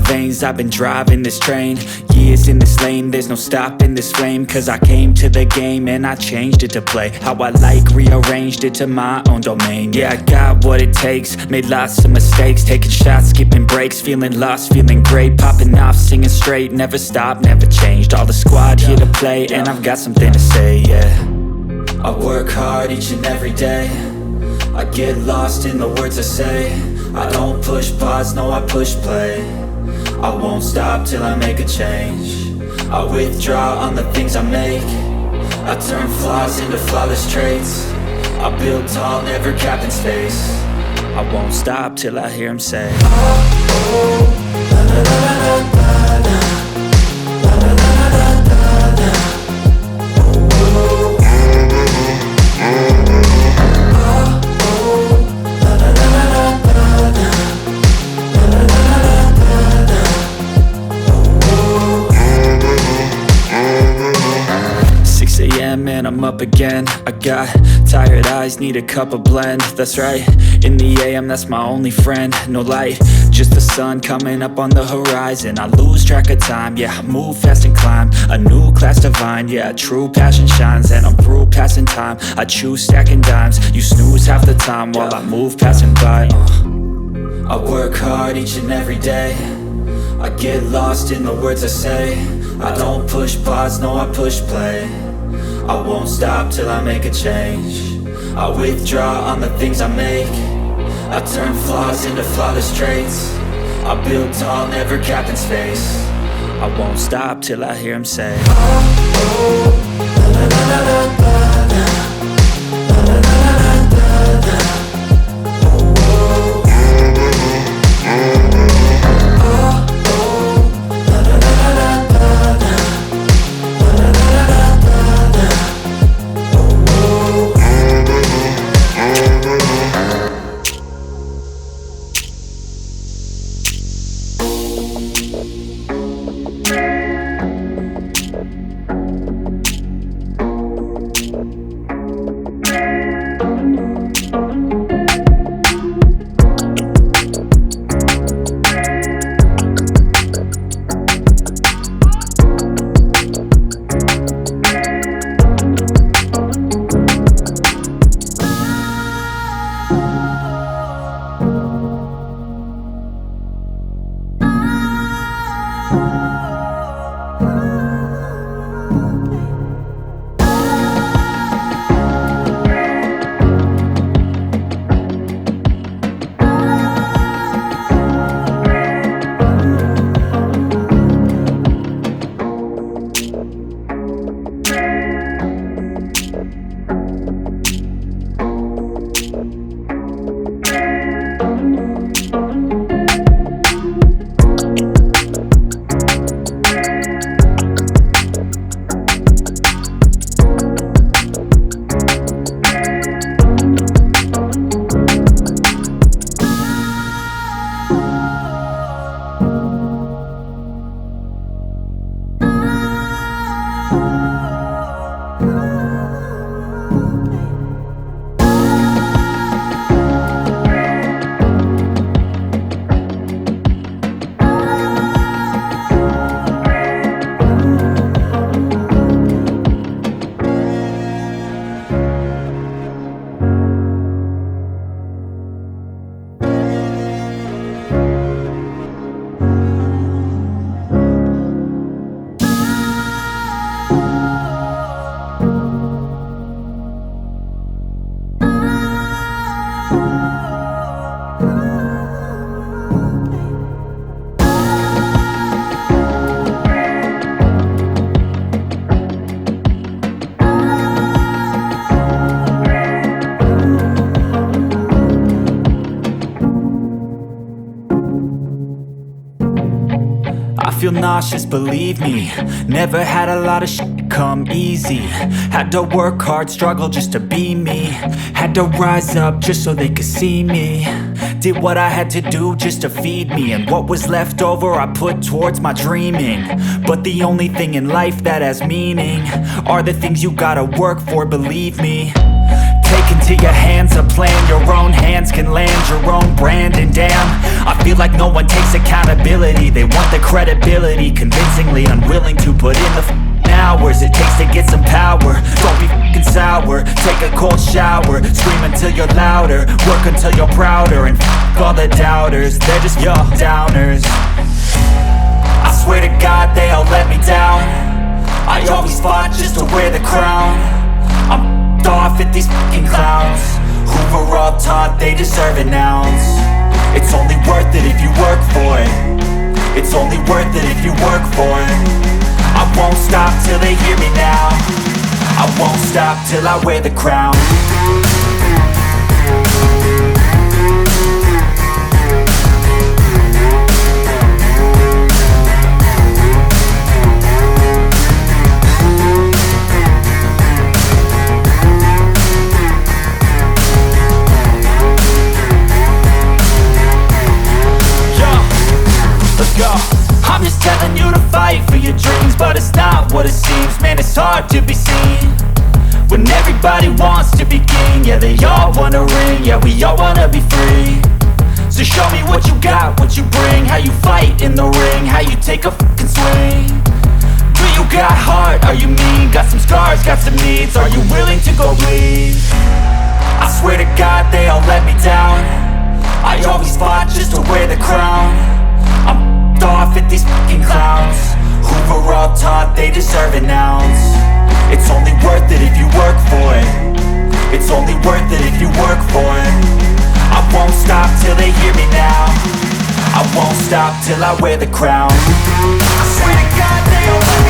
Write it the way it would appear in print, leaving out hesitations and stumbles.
veins, I've been driving this train. Years in this lane, there's no stopping this flame. Cause I came to the game and I changed it to play how I like, rearranged it to my own domain. Yeah, I got what it takes, made lots of mistakes, taking shots, skipping breaks, feeling lost, feeling great, popping off, singing straight, never stopped, never changed. All the squad here to play, and I've got something to say, yeah. I work hard each and every day, I get lost in the words I say. I don't push pause, no I push play. I won't stop till I make a change. I withdraw on the things I make. I turn flaws into flawless traits. I build tall, never capped in space. I won't stop till I hear him say, oh, oh, la la la la la la, la la la la la la, oh, oh, and I'm up again. I got tired eyes, need a cup of blend. That's right, in the AM, that's my only friend. No light, just the sun coming up on the horizon. I lose track of time, yeah, I move fast and climb a new class divine, yeah, true passion shines. And I'm through passing time, I choose stacking dimes. You snooze half the time while I move passing by. I work hard each and every day, I get lost in the words I say. I don't push pause, no I push play. I won't stop till I make a change. I withdraw on the things I make. I turn flaws into flawless traits. I build tall, never capped in space. I won't stop till I hear him say, oh, oh, la la la la la la, la la la la la la, oh, oh, feel nauseous, believe me. Never had a lot of shit come easy. Had to work hard, struggle just to be me. Had to rise up just so they could see me. Did what I had to do just to feed me, and what was left over I put towards my dreaming. But the only thing in life that has meaning are the things you gotta work for, believe me. Taking into your hands a plan your own hands can land your own brand. And damn, I feel like no one takes accountability. They want the credibility, convincingly unwilling to put in the hours it takes to get some power. Don't be f***ing sour, take a cold shower, scream until you're louder, work until you're prouder, and f*** all the doubters, they're just your downers. I swear to God they all let me down. I always fought just to wear the crown. I'm f***ed off at these f***ing clowns who were all taught they deserve an ounce. It's only worth it if you work for it. It's only worth it if you work for it. I won't stop till they hear me now. I won't stop till I wear the crown. Let's go. I'm just telling you to fight for your dreams, but it's not what it seems. Man, it's hard to be seen when everybody wants to be king. Yeah, they all wanna ring, yeah, we all wanna be free. So show me what you got, what you bring, how you fight in the ring, how you take a fucking swing. Do you got heart, are you mean? Got some scars, got some needs, are you willing to go bleed? I swear to God they all let me down. I always fought just to wear the crown. I'm off at these fucking clowns who were all taught they deserve an ounce. It's only worth it if you work for it. It's only worth it if you work for it. I won't stop till they hear me now. I won't stop till I wear the crown. I swear to God they all let me